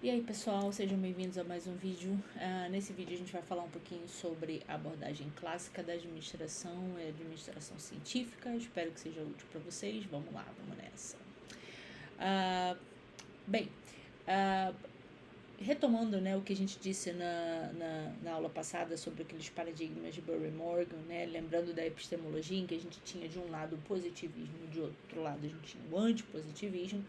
E aí pessoal, sejam bem-vindos a mais um vídeo. Nesse vídeo a gente vai falar um pouquinho sobre a abordagem clássica da administração e administração científica. Espero que seja útil para vocês. Vamos lá, vamos nessa. Bem, retomando, né, o que a gente disse na aula passada sobre aqueles paradigmas de Bury Morgan, né, lembrando da epistemologia em que a gente tinha de um lado o positivismo, de outro lado a gente tinha o antipositivismo.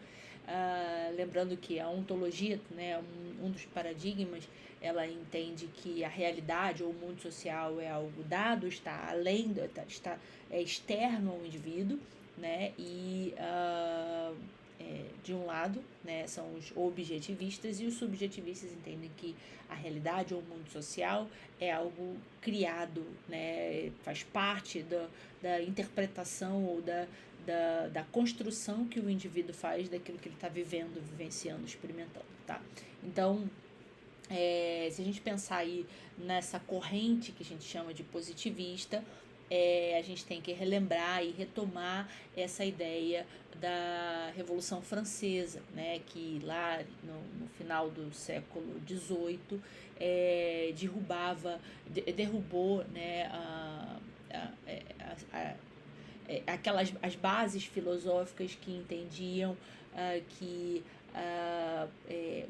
Lembrando que a ontologia, né, um dos paradigmas, ela entende que a realidade ou o mundo social é algo dado, está além, está externo ao indivíduo, né, e de um lado, né, são os objetivistas, e os subjetivistas entendem que a realidade ou o mundo social é algo criado, né, faz parte da interpretação ou da construção que o indivíduo faz daquilo que ele está vivendo, vivenciando, experimentando, tá? Então, se a gente pensar aí nessa corrente que a gente chama de positivista, a gente tem que relembrar e retomar essa ideia da Revolução Francesa, né, que lá no final do século XVIII derrubou, né, as bases filosóficas que entendiam que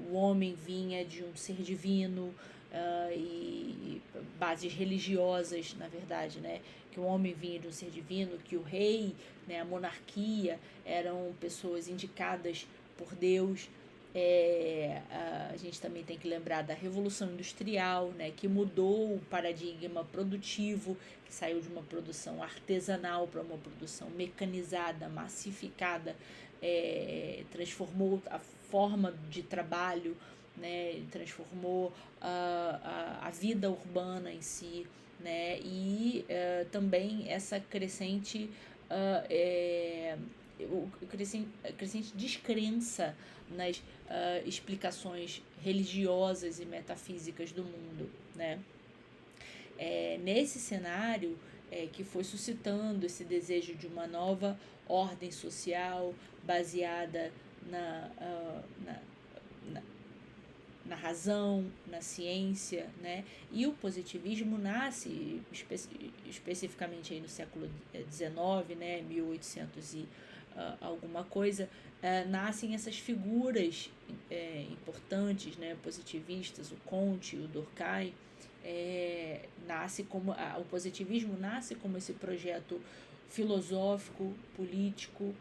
o homem vinha de um ser divino, e bases religiosas, na verdade, né, que o homem vinha de um ser divino, que o rei, né, a monarquia eram pessoas indicadas por Deus. A gente também tem que lembrar da Revolução Industrial, né, que mudou o paradigma produtivo, que saiu de uma produção artesanal para uma produção mecanizada, massificada, transformou a forma de trabalho, né, transformou a vida urbana em si, né, e também essa crescente crescente descrença nas explicações religiosas e metafísicas do mundo, né? Nesse cenário que foi suscitando esse desejo de uma nova ordem social baseada na razão, na ciência, né? E o positivismo nasce especificamente aí no século XIX, né? 1800 e alguma coisa, nascem essas figuras importantes, né? Positivistas, o Comte, o Durkheim. O positivismo nasce como esse projeto filosófico, político,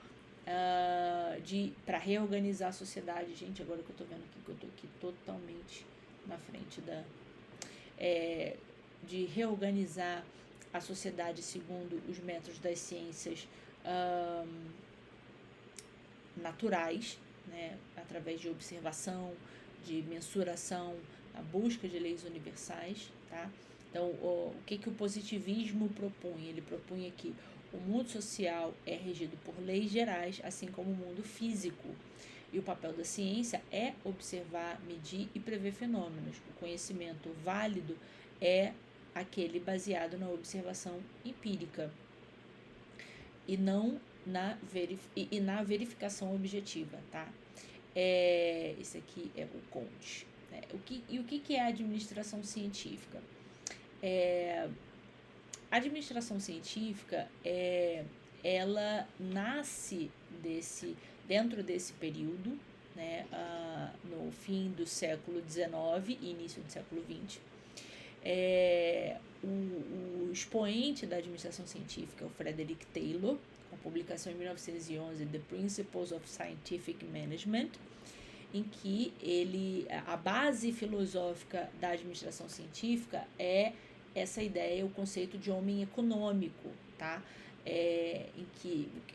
para reorganizar a sociedade. Gente, agora que eu tô vendo aqui, que eu tô aqui totalmente na frente de reorganizar a sociedade segundo os métodos das ciências naturais, né, através de observação, de mensuração, a busca de leis universais, tá? Então, o que o positivismo propõe? Ele propunha que o mundo social é regido por leis gerais, assim como o mundo físico. E o papel da ciência é observar, medir e prever fenômenos. O conhecimento válido é aquele baseado na observação empírica e não na verificação objetiva, tá? Esse aqui é o Comte. Né? O que é a administração científica? A administração científica, ela nasce dentro desse período, né, no fim do século XIX e início do século XX. O expoente da administração científica é o Frederick Taylor, com publicação em 1911, The Principles of Scientific Management, em que a base filosófica da administração científica é essa ideia, o conceito de homem econômico, tá?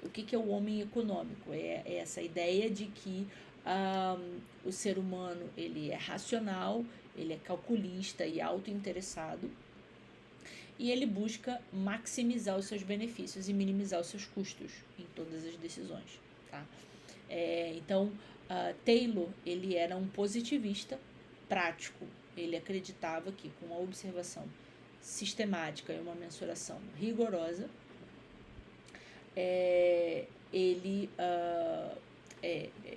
O que é o homem econômico? É essa ideia de que o ser humano ele é racional, ele é calculista e autointeressado, e ele busca maximizar os seus benefícios e minimizar os seus custos em todas as decisões, tá? Então, Taylor, ele era um positivista prático. Ele acreditava que com a observação sistemática e uma mensuração rigorosa, ele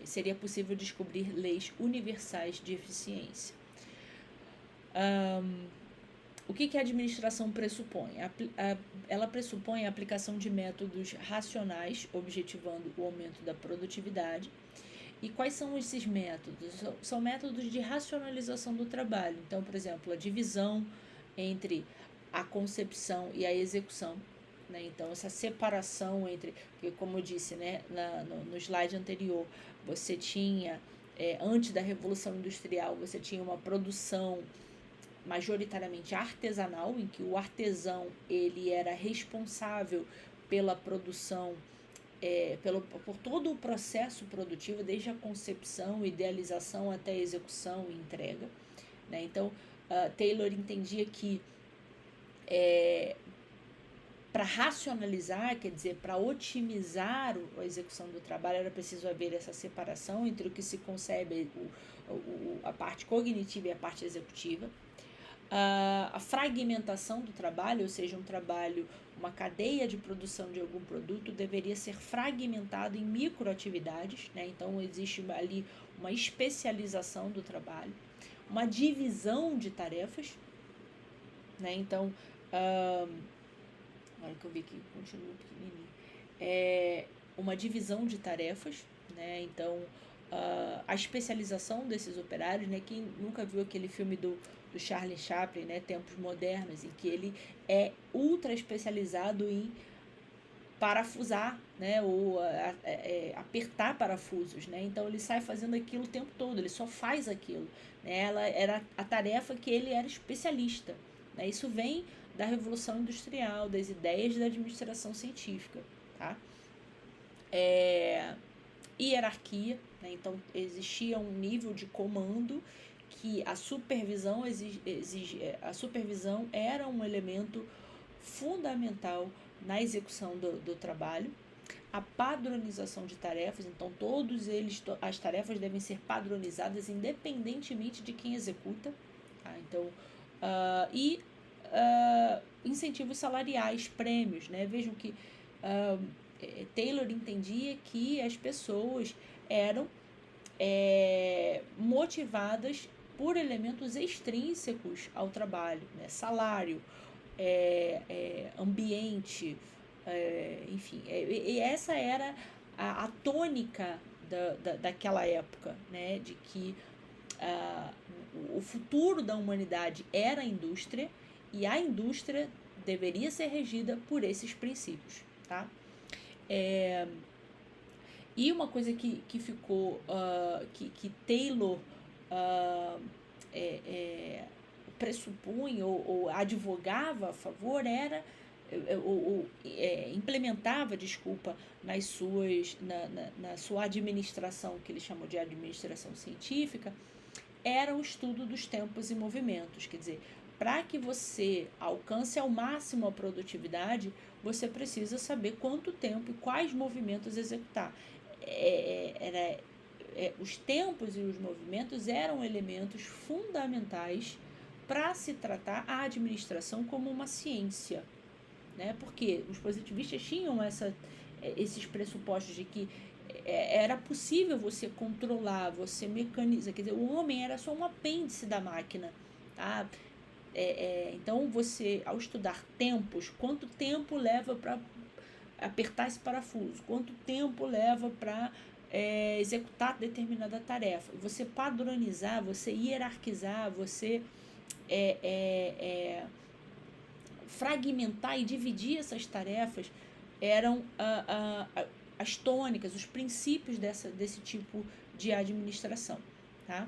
seria possível descobrir leis universais de eficiência. O que a administração pressupõe? Ela pressupõe a aplicação de métodos racionais, objetivando o aumento da produtividade. E quais são esses métodos? São métodos de racionalização do trabalho. Então, por exemplo, a divisão entre a concepção e a execução, né? Então, essa separação entre... Porque, como eu disse, né, no slide anterior, você tinha, antes da Revolução Industrial, você tinha uma produção majoritariamente artesanal, em que o artesão ele era responsável pela produção, por todo o processo produtivo, desde a concepção, idealização até a execução e entrega, né? Então, Taylor entendia que para racionalizar, quer dizer, para otimizar a execução do trabalho, era preciso haver essa separação entre o que se concebe, a parte cognitiva e a parte executiva. A fragmentação do trabalho, ou seja, uma cadeia de produção de algum produto deveria ser fragmentado em microatividades, né? Então existe ali uma especialização do trabalho, uma divisão de tarefas, né? Então, olha que eu vi que continua pequenininho, uma divisão de tarefas, né? Então, a especialização desses operários, né? Quem nunca viu aquele filme do Charlie Chaplin, né, Tempos Modernos, em que ele é ultra especializado em parafusar, né, ou apertar parafusos, né? Então ele sai fazendo aquilo o tempo todo, ele só faz aquilo, né? Ela era a tarefa que ele era especialista, né? Isso vem da Revolução Industrial, das ideias da administração científica, tá? Hierarquia, né? Então existia um nível de comando que a supervisão a supervisão era um elemento fundamental na execução do trabalho. A padronização de tarefas, então as tarefas devem ser padronizadas independentemente de quem executa, tá? Então, incentivos salariais, prêmios, né? Vejam que Taylor entendia que as pessoas eram motivadas por elementos extrínsecos ao trabalho, né? Salário, ambiente, enfim. E essa era a tônica daquela época, né? De que o futuro da humanidade era a indústria e a indústria deveria ser regida por esses princípios, tá? E uma coisa que ficou, que Taylor pressupunha ou advogava a favor era, implementava, na sua administração, que ele chamou de administração científica, era o estudo dos tempos e movimentos. Quer dizer, para que você alcance ao máximo a produtividade, você precisa saber quanto tempo e quais movimentos executar. Os tempos e os movimentos eram elementos fundamentais para se tratar a administração como uma ciência, né? Porque os positivistas tinham esses pressupostos de que era possível você controlar, você mecanizar, quer dizer, o homem era só um apêndice da máquina, tá? Então você, ao estudar tempos, quanto tempo leva para apertar esse parafuso, quanto tempo leva para executar determinada tarefa, você padronizar, você hierarquizar, você fragmentar e dividir essas tarefas, eram as tônicas, os princípios desse tipo de administração, tá?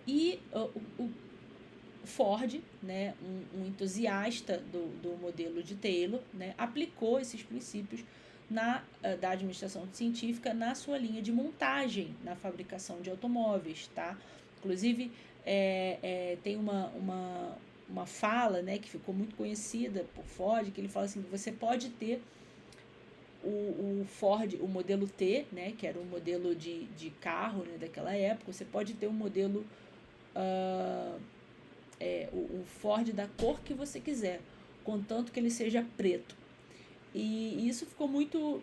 E o Ford, né, um entusiasta do modelo de Taylor, né, aplicou esses princípios da administração científica na sua linha de montagem na fabricação de automóveis, tá? Inclusive, tem uma fala, né, que ficou muito conhecida por Ford, que ele fala assim, que você pode ter o Ford, o modelo T, né, que era um modelo de carro, né, daquela época, você pode ter um modelo, o Ford da cor que você quiser, contanto que ele seja preto. E isso ficou muito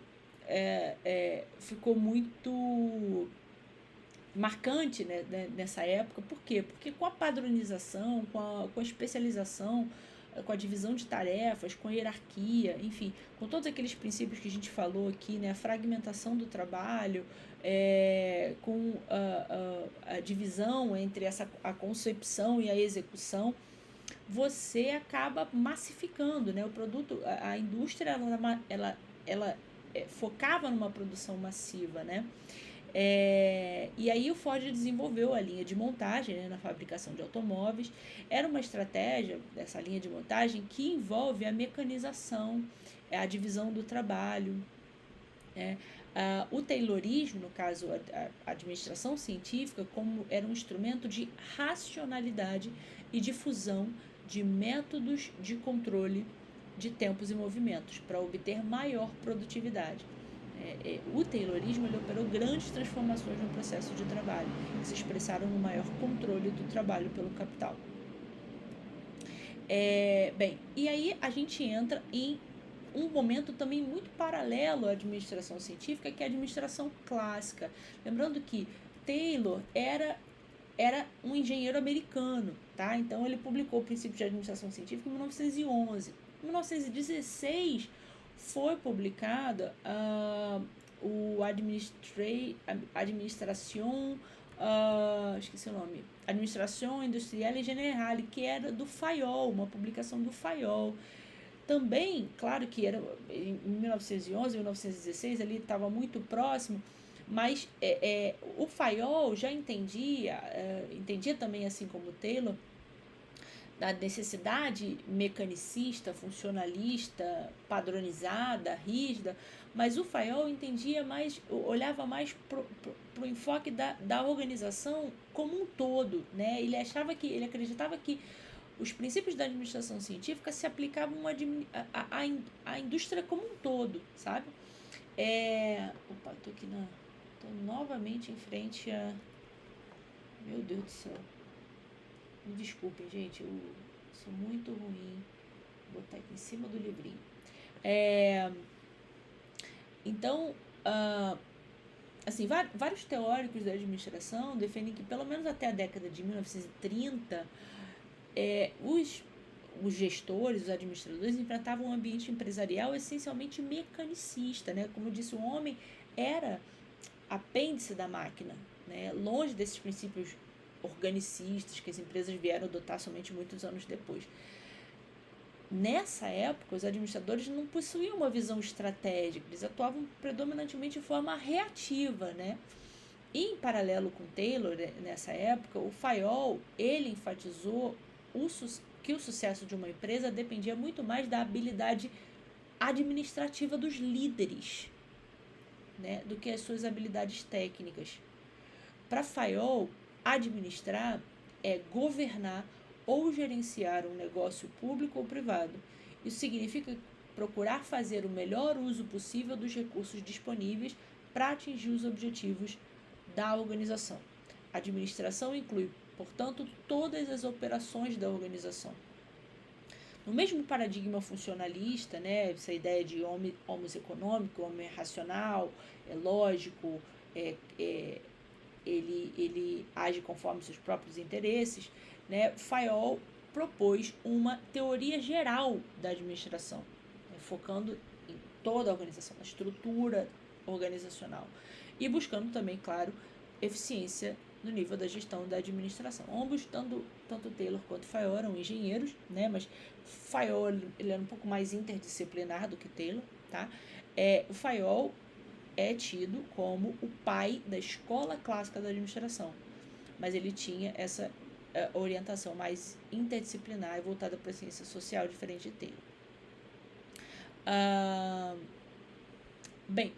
ficou muito marcante, né, nessa época. Por quê? Porque com a padronização, com a especialização, com a divisão de tarefas, com a hierarquia, enfim, com todos aqueles princípios que a gente falou aqui, né, a fragmentação do trabalho, com a divisão entre a concepção e a execução, você acaba massificando, né? O produto, a indústria, ela focava numa produção massiva, né? E aí o Ford desenvolveu a linha de montagem, né, na fabricação de automóveis. Era uma estratégia dessa linha de montagem que envolve a mecanização, a divisão do trabalho, né? O Taylorismo, no caso a administração científica, como era um instrumento de racionalidade e difusão de métodos de controle de tempos e movimentos para obter maior produtividade. O Taylorismo ele operou grandes transformações no processo de trabalho, que se expressaram no maior controle do trabalho pelo capital. E aí a gente entra em um momento também muito paralelo à administração científica, que é a administração clássica. Lembrando que Taylor era um engenheiro americano, tá? Então ele publicou o princípio de administração científica em 1911. Em 1916 foi publicada o esqueci o nome, Administração Industrial e Generale, que era do Fayol, uma publicação do Fayol. Também, claro que era em 1911, 1916, ali estava muito próximo, mas o Fayol já entendia também, assim como Taylor, da necessidade mecanicista, funcionalista, padronizada, rígida, mas o Fayol entendia mais, olhava mais para o enfoque da organização como um todo, né? Ele acreditava que os princípios da administração científica se aplicavam à indústria como um todo, sabe? Opa, tô novamente em frente a... Meu Deus do céu. Me desculpem, gente, eu sou muito ruim. Vou botar aqui em cima do livrinho. Então, assim, vários teóricos da administração defendem que, pelo menos até a década de 1930, os gestores, os administradores enfrentavam um ambiente empresarial essencialmente mecanicista, né? Como eu disse, o homem era apêndice da máquina, né? Longe desses princípios organicistas que as empresas vieram adotar somente muitos anos depois. Nessa época, os administradores não possuíam uma visão estratégica, eles atuavam predominantemente de forma reativa, né? Em paralelo com Taylor, nessa época, o Fayol, ele enfatizou que o sucesso de uma empresa dependia muito mais da habilidade administrativa dos líderes, né, do que as suas habilidades técnicas. Para Fayol, administrar é governar ou gerenciar um negócio público ou privado. Isso significa procurar fazer o melhor uso possível dos recursos disponíveis para atingir os objetivos da organização. A administração inclui, portanto, todas as operações da organização. No mesmo paradigma funcionalista, né, essa ideia de homos econômico, homem racional, lógico, ele age conforme seus próprios interesses, né, Fayol propôs uma teoria geral da administração, né, focando em toda a organização, na estrutura organizacional e buscando também, claro, eficiência no nível da gestão da administração. Ambos, tanto Taylor quanto Fayol, eram engenheiros, né, mas Fayol ele era um pouco mais interdisciplinar do que Taylor, tá? O Fayol é tido como o pai da escola clássica da administração, mas ele tinha essa orientação mais interdisciplinar e voltada para a ciência social, diferente de Taylor. Bem,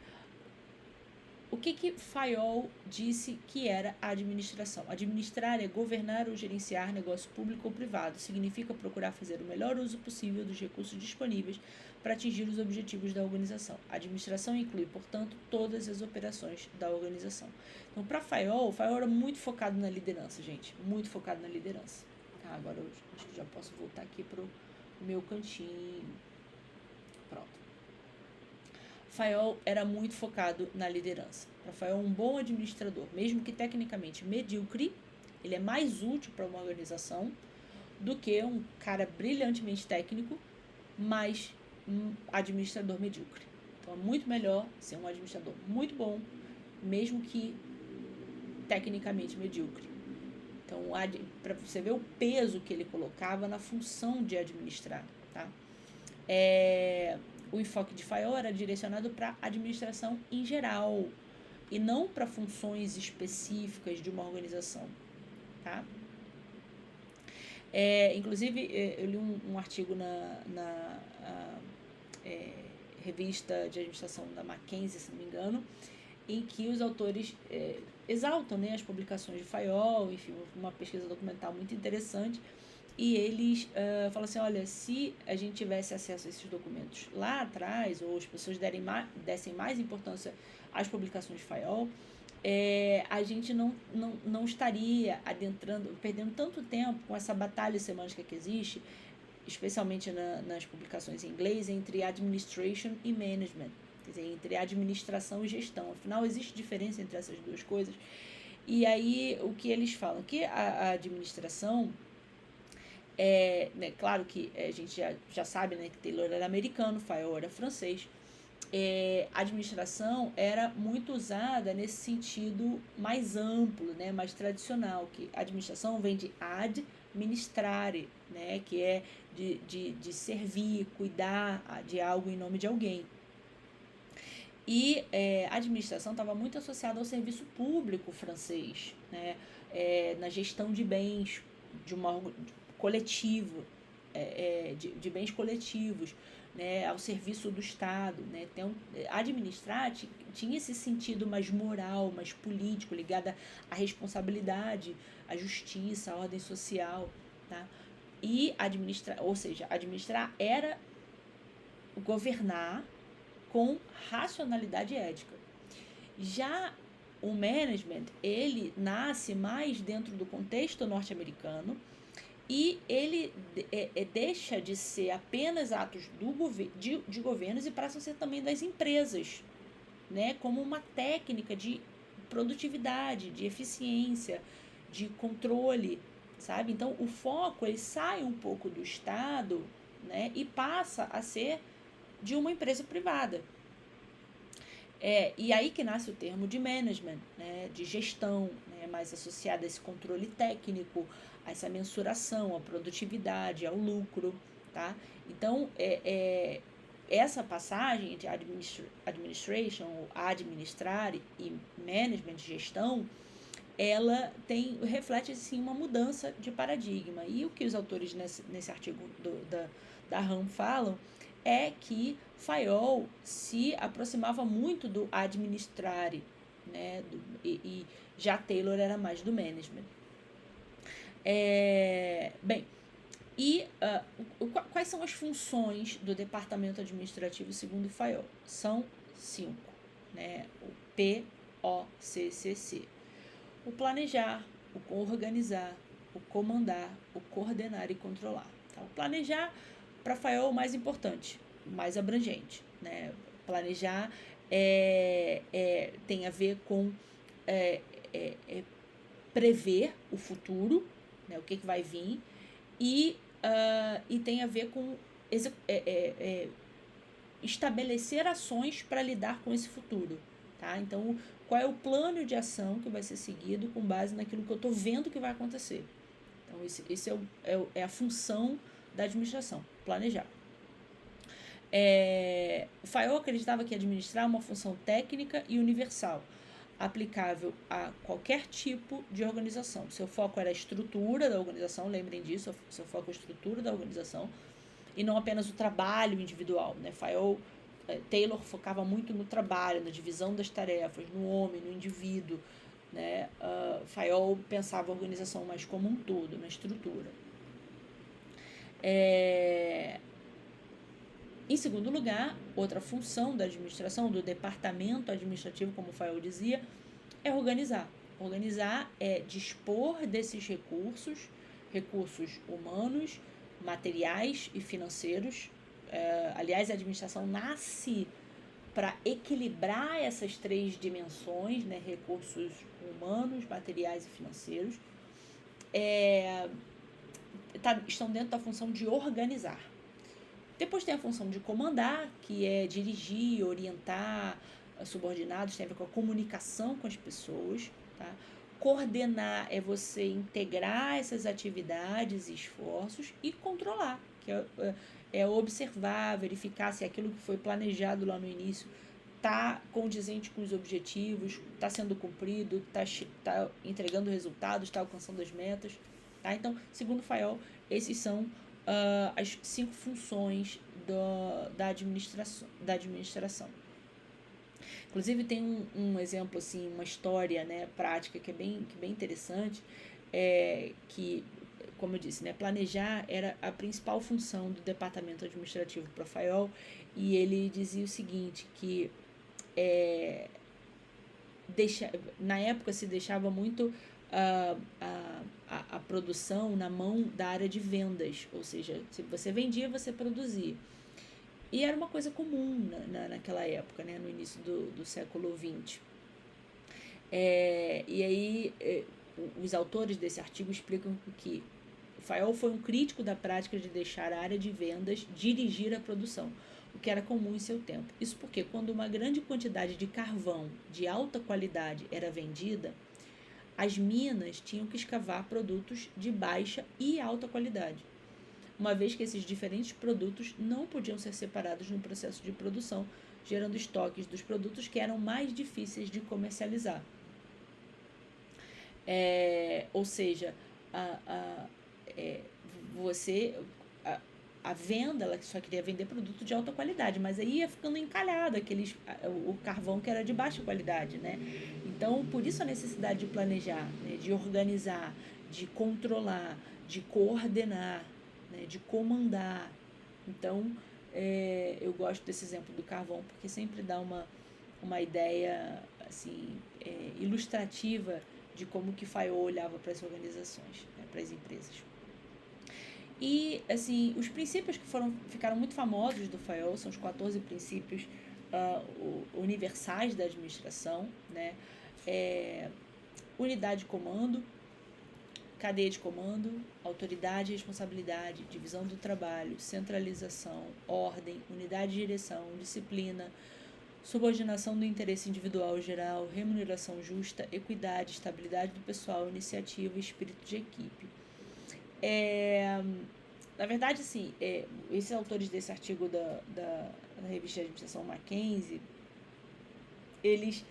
o que Fayol disse que era a administração? Administrar é governar ou gerenciar negócio público ou privado. Significa procurar fazer o melhor uso possível dos recursos disponíveis para atingir os objetivos da organização. A administração inclui, portanto, todas as operações da organização. Então, para Fayol era muito focado na liderança, gente. Muito focado na liderança. Agora eu acho que já posso voltar aqui para o meu cantinho. Pronto. Fayol era muito focado na liderança. Para Fayol, um bom administrador, mesmo que tecnicamente medíocre, ele é mais útil para uma organização do que um cara brilhantemente técnico, mas um administrador medíocre. Então é muito melhor ser um administrador muito bom, mesmo que tecnicamente medíocre. Então, para você ver o peso que ele colocava na função de administrar, tá? O enfoque de Fayol era direcionado para administração em geral e não para funções específicas de uma organização, tá? Inclusive, eu li um artigo na revista de administração da Mackenzie, se não me engano, em que os autores exaltam, né, as publicações de Fayol, enfim, uma pesquisa documental muito interessante, e eles falam assim, olha, se a gente tivesse acesso a esses documentos lá atrás, ou as pessoas dessem mais importância às publicações de Fayol, a gente não estaria perdendo tanto tempo com essa batalha semântica que existe, especialmente nas publicações em inglês, entre administration e management, quer dizer, entre administração e gestão. Afinal, existe diferença entre essas duas coisas. E aí, o que eles falam? Que a administração, né, claro que a gente já sabe, né, que Taylor era americano, Fayol era francês. A administração era muito usada nesse sentido mais amplo, né, mais tradicional, que a administração vem de ad ministrare, né, que é de servir, cuidar de algo em nome de alguém. E a administração estava muito associada ao serviço público francês, né, na gestão de bens coletivo, de bens coletivos, né, ao serviço do Estado, né. Administrar tinha esse sentido mais moral, mais político, ligado à responsabilidade, à justiça, à ordem social, tá? E administrar era governar com racionalidade ética. Já o management, ele nasce mais dentro do contexto norte-americano e ele deixa de ser apenas atos de governos e passa a ser também das empresas, né, como uma técnica de produtividade, de eficiência, de controle, sabe? Então, o foco ele sai um pouco do Estado, né, e passa a ser de uma empresa privada. E aí que nasce o termo de management, né, de gestão, né, mais associado a esse controle técnico, a essa mensuração, à produtividade, ao lucro, tá? Então, essa passagem de administration, ou administrar, e management, gestão, ela reflete assim, uma mudança de paradigma. E o que os autores nesse artigo da RAM falam é que Fayol se aproximava muito do administrare, né, e já Taylor era mais do management. Quais são as funções do departamento administrativo segundo Fayol? São 5, né? O POCCC. O planejar, o organizar, o comandar, o coordenar e controlar. Tá? O planejar, para Fayol, o mais importante, o mais abrangente, né? Planejar tem a ver com prever o futuro, né? O que vai vir, e tem a ver com estabelecer ações para lidar com esse futuro. Tá? Então, qual é o plano de ação que vai ser seguido com base naquilo que eu estou vendo que vai acontecer. Então, esse é a função da administração, planejar. Fayol acreditava que administrar é uma função técnica e universal, aplicável a qualquer tipo de organização. Seu foco era a estrutura da organização, lembrem disso, seu foco é a estrutura da organização, e não apenas o trabalho individual, né? Taylor focava muito no trabalho, na divisão das tarefas, no homem, no indivíduo, né? Fayol pensava a organização mais como um todo, na estrutura. Em segundo lugar, outra função da administração, do departamento administrativo, como Fayol dizia, é organizar. Organizar é dispor desses recursos humanos, materiais e financeiros. Aliás, a administração nasce para equilibrar essas três dimensões, né, recursos humanos, materiais e financeiros, estão dentro da função de organizar. Depois tem a função de comandar, que é dirigir, orientar subordinados, tem a ver com a comunicação com as pessoas, tá? Coordenar é você integrar essas atividades e esforços, e controlar, que é observar, verificar se aquilo que foi planejado lá no início está condizente com os objetivos, está sendo cumprido, está entregando resultados, está alcançando as metas. Tá? Então, segundo Fayol, esses são as 5 funções da administração. Inclusive, tem um exemplo, assim, uma história, né, prática que é bem interessante, que, como eu disse, né, planejar era a principal função do departamento administrativo para Fayol, e ele dizia o seguinte, que na época se deixava muito a produção na mão da área de vendas, ou seja, se você vendia, você produzia. E era uma coisa comum naquela época, né, no início do século XX. E aí, os autores desse artigo explicam que Fayol foi um crítico da prática de deixar a área de vendas dirigir a produção, o que era comum em seu tempo. Isso porque, quando uma grande quantidade de carvão de alta qualidade era vendida, as minas tinham que escavar produtos de baixa e alta qualidade, uma vez que esses diferentes produtos não podiam ser separados no processo de produção, gerando estoques dos produtos que eram mais difíceis de comercializar. Ou seja, a venda, ela só queria vender produto de alta qualidade, mas aí ia ficando encalhado o carvão que era de baixa qualidade, né? Então, por isso a necessidade de planejar, né, de organizar, de controlar, de coordenar, né, de comandar. Então, eu gosto desse exemplo do carvão, porque sempre dá uma ideia assim, ilustrativa de como que Fayol olhava para as organizações, né, para as empresas. E, assim, os princípios que ficaram muito famosos do Fayol são os 14 princípios universais da administração, né? Unidade de comando, cadeia de comando, autoridade e responsabilidade, divisão do trabalho, centralização, ordem, unidade de direção, disciplina, subordinação do interesse individual e geral, remuneração justa, equidade, estabilidade do pessoal, iniciativa e espírito de equipe. Na verdade, assim, esses autores desse artigo da revista de administração Mackenzie, eles,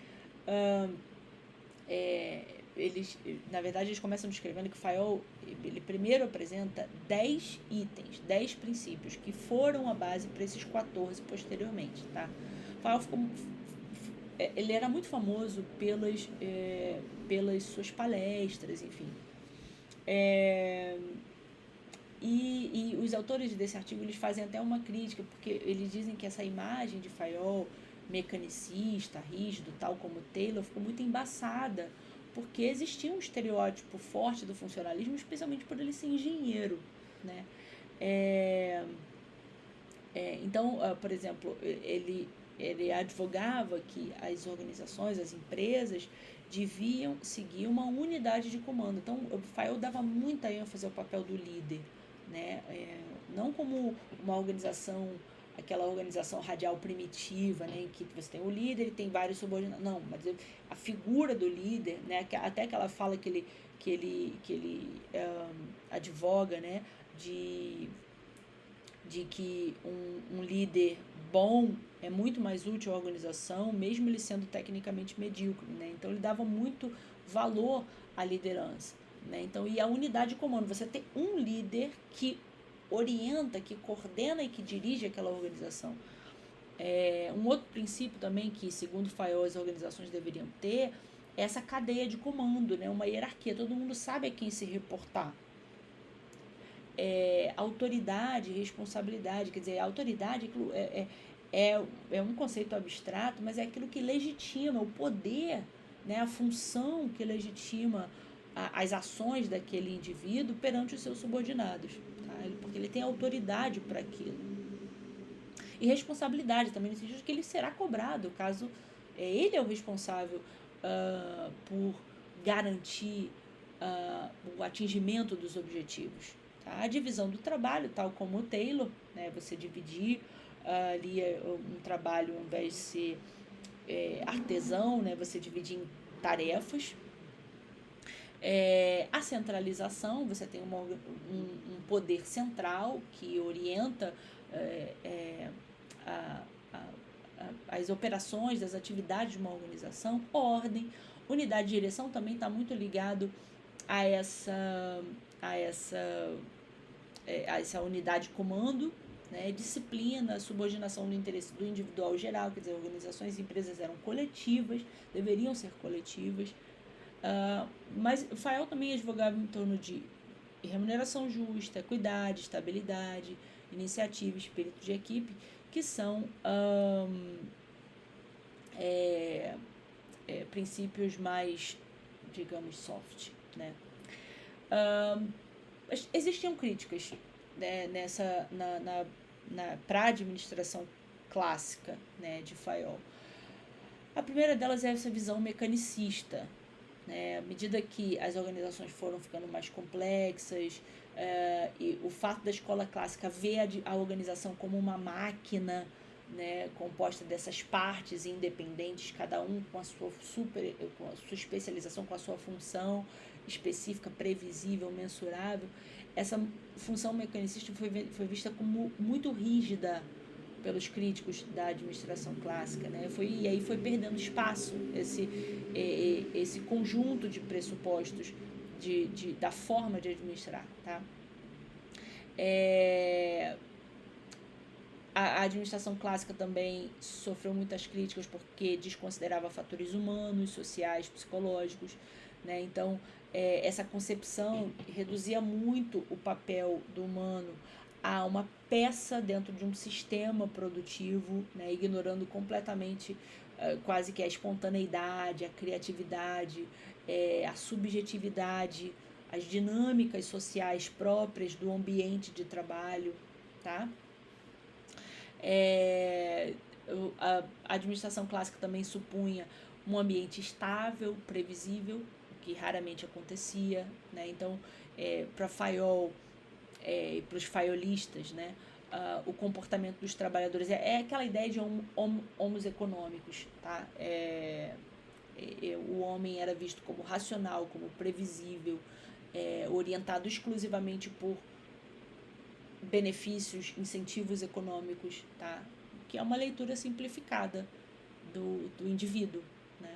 na verdade, eles começam descrevendo que o Fayol, ele primeiro apresenta 10 itens, 10 princípios, que foram a base para esses 14 posteriormente, tá? Fayol ele era muito famoso pelas suas palestras, enfim. E os autores desse artigo, eles fazem até uma crítica, porque eles dizem que essa imagem de Fayol mecanicista, rígido, tal como Taylor, ficou muito embaçada, porque existia um estereótipo forte do funcionalismo, especialmente por ele ser engenheiro, né? Então, por exemplo, ele advogava que as organizações, as empresas, deviam seguir uma unidade de comando. Então, o Fayol dava muita ênfase ao papel do líder, né? Não como uma organização, aquela organização radial primitiva, né, em que você tem o líder e tem vários subordinados. Não, mas a figura do líder, né, até aquela fala que ele advoga, né, de que um líder bom é muito mais útil à organização, mesmo ele sendo tecnicamente medíocre, né? Então, ele dava muito valor à liderança, né? Então, e a unidade de comando, você tem um líder que orienta, que coordena e que dirige aquela organização. Um outro princípio também que, segundo Fayol, as organizações deveriam ter é essa cadeia de comando, né? Uma hierarquia, todo mundo sabe a quem se reportar. Autoridade, responsabilidade, quer dizer, a autoridade é um conceito abstrato, mas é aquilo que legitima o poder, né, a função que legitima as ações daquele indivíduo perante os seus subordinados, tá? Porque ele tem autoridade para aquilo. e responsabilidade também, no sentido de que ele será cobrado caso ele é o responsável por garantir o atingimento dos objetivos. Tá? A divisão do trabalho, tal como o Taylor, né, você dividir ali um trabalho, ao invés de ser artesão, né, você dividir em tarefas. A centralização, você tem um poder central que orienta as operações, as atividades de uma organização. Ordem, unidade de direção também está muito ligado a essa unidade de comando, né? Disciplina, subordinação do interesse do individual geral, quer dizer, organizações e empresas eram coletivas, deveriam ser coletivas. Mas Fayol também advogava em torno de remuneração justa, equidade, estabilidade, iniciativa, espírito de equipe, que são princípios mais, digamos, soft, né? Existiam críticas, né, para a administração clássica, né, de Fayol. A primeira delas é essa visão mecanicista, né? À medida que as organizações foram ficando mais complexas, e o fato da escola clássica ver a organização como uma máquina, né, composta dessas partes independentes, cada um com a sua especialização, com a sua função específica, previsível, mensurável, essa função mecanicista foi vista como muito rígida pelos críticos da administração clássica, né? E aí foi perdendo espaço esse conjunto de pressupostos da forma de administrar, tá? A administração clássica também sofreu muitas críticas porque desconsiderava fatores humanos, sociais, psicológicos, né? Então, essa concepção reduzia muito o papel do humano a uma peça dentro de um sistema produtivo, né? Ignorando completamente quase que a espontaneidade, a criatividade, a subjetividade, as dinâmicas sociais próprias do ambiente de trabalho, tá? A administração clássica também supunha um ambiente estável, previsível, o que raramente acontecia, né? Então, para Fayol e para os faiolistas, né, o comportamento dos trabalhadores é aquela ideia de homos econômicos, tá? O homem era visto como racional, como previsível, orientado exclusivamente por benefícios, incentivos econômicos, tá? Que é uma leitura simplificada do indivíduo, né?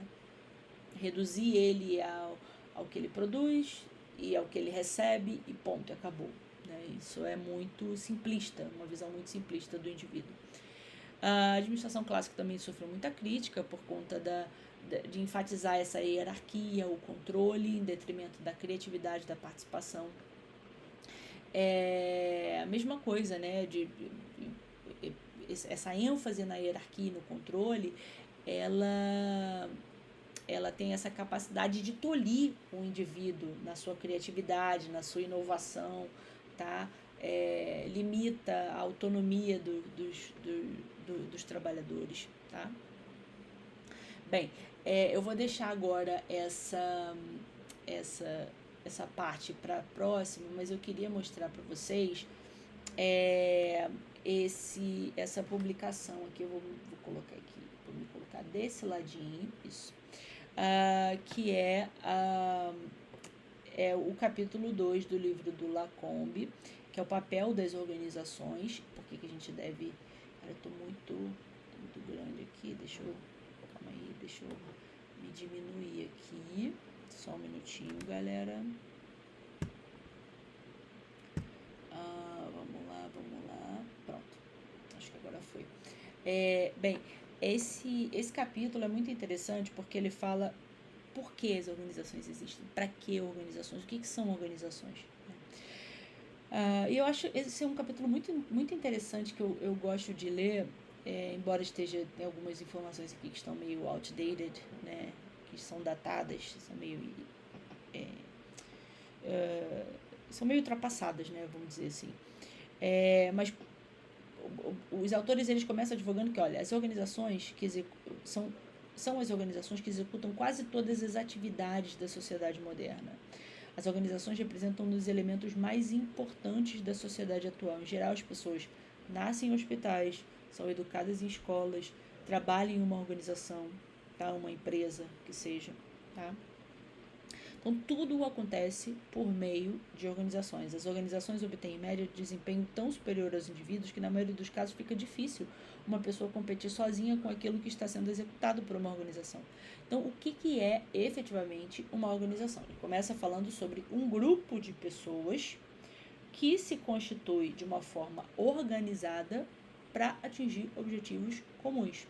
Reduzir ele ao que ele produz e ao que ele recebe e ponto, acabou, né? Isso é muito simplista, uma visão muito simplista do indivíduo. A administração clássica também sofreu muita crítica por conta de enfatizar essa hierarquia, o controle, em detrimento da criatividade, da participação. A mesma coisa, né? Essa ênfase na hierarquia e no controle, ela tem essa capacidade de tolir o indivíduo na sua criatividade, na sua inovação, tá? Limita a autonomia dos trabalhadores, tá? Bem, eu vou deixar agora essa parte para a próxima, mas eu queria mostrar para vocês essa publicação aqui. Eu vou colocar aqui, vou me colocar desse ladinho, isso, que é o capítulo 2 do livro do Lacombe, que é o papel das organizações. Por que a gente deve... Cara, eu tô muito grande aqui, calma aí, deixa eu me diminuir aqui, só um minutinho, galera. Vamos lá, pronto, acho que agora foi. Bem, esse capítulo é muito interessante porque ele fala por que as organizações existem, para que organizações, o que são organizações, né? E eu acho esse é um capítulo muito, muito interessante que eu gosto de ler, embora esteja tem algumas informações aqui que estão meio outdated, né, que são datadas, são meio ultrapassadas, né, vamos dizer assim. Mas os autores eles começam advogando que, olha, as organizações que são as organizações que executam quase todas as atividades da sociedade moderna. As organizações representam um dos elementos mais importantes da sociedade atual. Em geral, as pessoas nascem em hospitais, são educadas em escolas, trabalham em uma organização, tá? Uma empresa que seja, tá? Então, tudo acontece por meio de organizações. As organizações obtêm, em média, desempenho tão superior aos indivíduos que, na maioria dos casos, fica difícil uma pessoa competir sozinha com aquilo que está sendo executado por uma organização. Então, o que é efetivamente uma organização? Ele começa falando sobre um grupo de pessoas que se constitui de uma forma organizada para atingir objetivos comuns.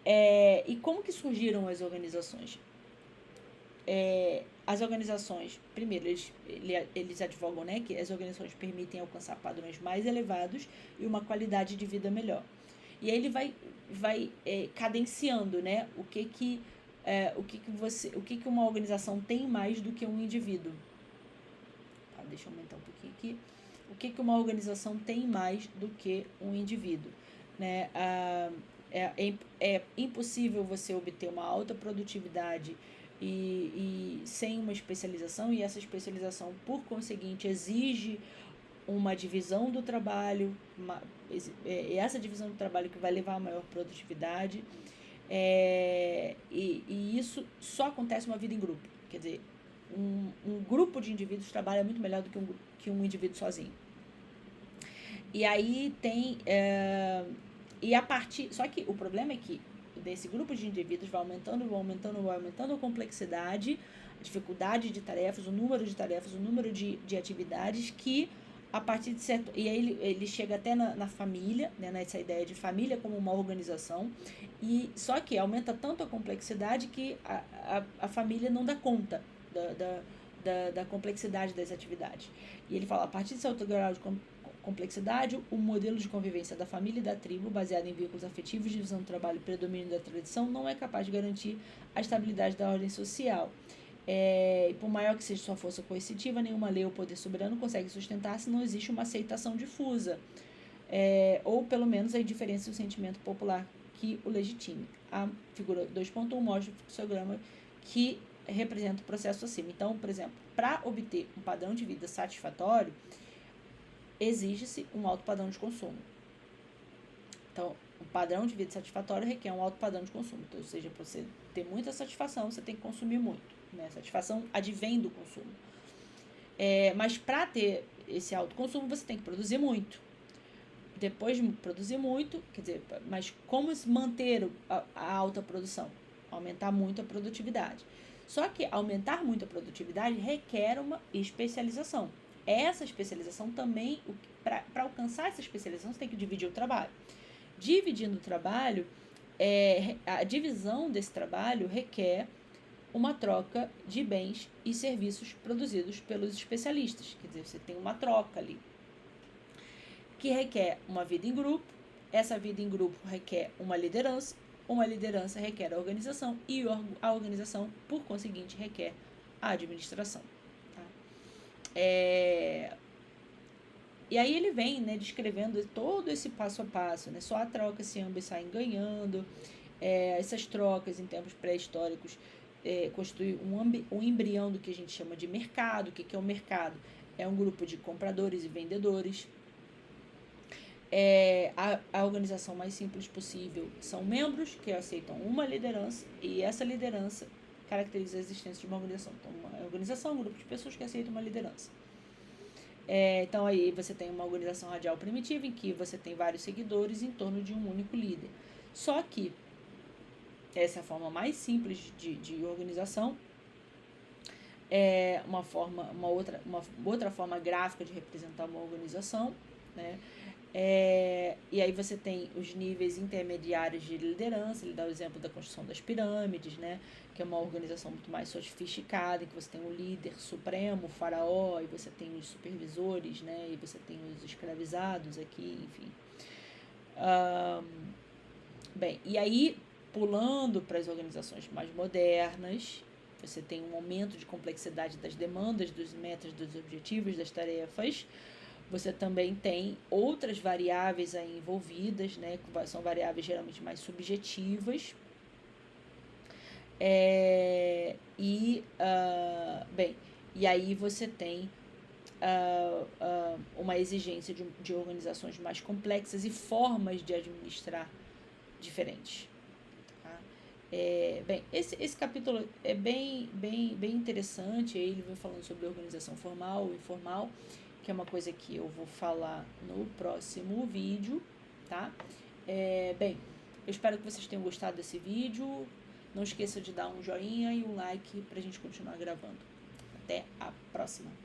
E como que surgiram as organizações? As organizações, primeiro, eles advogam, né, que as organizações permitem alcançar padrões mais elevados e uma qualidade de vida melhor. E aí ele vai cadenciando, né, o que uma organização tem mais do que um indivíduo. Tá, deixa eu aumentar um pouquinho aqui. O que uma organização tem mais do que um indivíduo, né? É impossível você obter uma alta produtividade e sem uma especialização, e essa especialização, por conseguinte, exige uma divisão do trabalho, essa divisão do trabalho que vai levar a maior produtividade, e isso só acontece uma vida em grupo. Quer dizer, um grupo de indivíduos trabalha muito melhor do que um indivíduo sozinho. E aí tem... Só que o problema é que desse grupo de indivíduos vai aumentando a complexidade, a dificuldade de tarefas, o número de tarefas, o número de atividades que, a partir de certo... E aí ele chega até na família, né, nessa ideia de família como uma organização, e só que aumenta tanto a complexidade que a família não dá conta da complexidade das atividades. E ele fala, a partir de certo grau de complexidade, o modelo de convivência da família e da tribo, baseado em vínculos afetivos, divisão do trabalho e predomínio da tradição, não é capaz de garantir a estabilidade da ordem social. Por maior que seja sua força coercitiva, nenhuma lei ou poder soberano consegue sustentar se não existe uma aceitação difusa, ou pelo menos a indiferença e o sentimento popular que o legitime. A figura 2.1 mostra o fluxograma que representa o processo acima. Então, por exemplo, para obter um padrão de vida satisfatório, exige-se um alto padrão de consumo. Então, o padrão de vida satisfatório requer um alto padrão de consumo. Então, ou seja, para você ter muita satisfação, você tem que consumir muito, né? Satisfação advém do consumo. Mas para ter esse alto consumo, você tem que produzir muito. Depois de produzir muito, quer dizer, mas como manter a alta produção? Aumentar muito a produtividade. Só que aumentar muito a produtividade requer uma especialização. Essa especialização também, para alcançar essa especialização, você tem que dividir o trabalho. Dividindo o trabalho, a divisão desse trabalho requer uma troca de bens e serviços produzidos pelos especialistas. Quer dizer, você tem uma troca ali, que requer uma vida em grupo. Essa vida em grupo requer uma liderança requer a organização, e a organização, por conseguinte, requer a administração. E aí ele vem, né, descrevendo todo esse passo a passo, né? Só a troca se ambos saem ganhando. Essas trocas em tempos pré-históricos constituem um embrião do que a gente chama de mercado. O que é o mercado? É um grupo de compradores e vendedores. A organização mais simples possível são membros que aceitam uma liderança, e essa liderança caracteriza a existência de uma organização. Então, uma organização é um grupo de pessoas que aceitam uma liderança. Então, aí você tem uma organização radial primitiva, em que você tem vários seguidores em torno de um único líder. Só que essa é a forma mais simples de organização. Uma outra forma gráfica de representar uma organização, né? E aí você tem os níveis intermediários de liderança. Ele dá o exemplo da construção das pirâmides, né? Que é uma organização muito mais sofisticada, em que você tem o líder supremo, o faraó, e você tem os supervisores, né? E você tem os escravizados aqui, enfim. Bem, e aí, pulando para as organizações mais modernas, você tem um aumento de complexidade das demandas, dos metas, dos objetivos, das tarefas. Você também tem outras variáveis aí envolvidas, né? São variáveis geralmente mais subjetivas. Bem, e aí você tem uma exigência de organizações mais complexas e formas de administrar diferentes. Tá? Bem, esse capítulo é bem interessante. Ele vai falando sobre organização formal e informal, que é uma coisa que eu vou falar no próximo vídeo, tá? Bem, eu espero que vocês tenham gostado desse vídeo. Não esqueça de dar um joinha e um like pra gente continuar gravando. Até a próxima!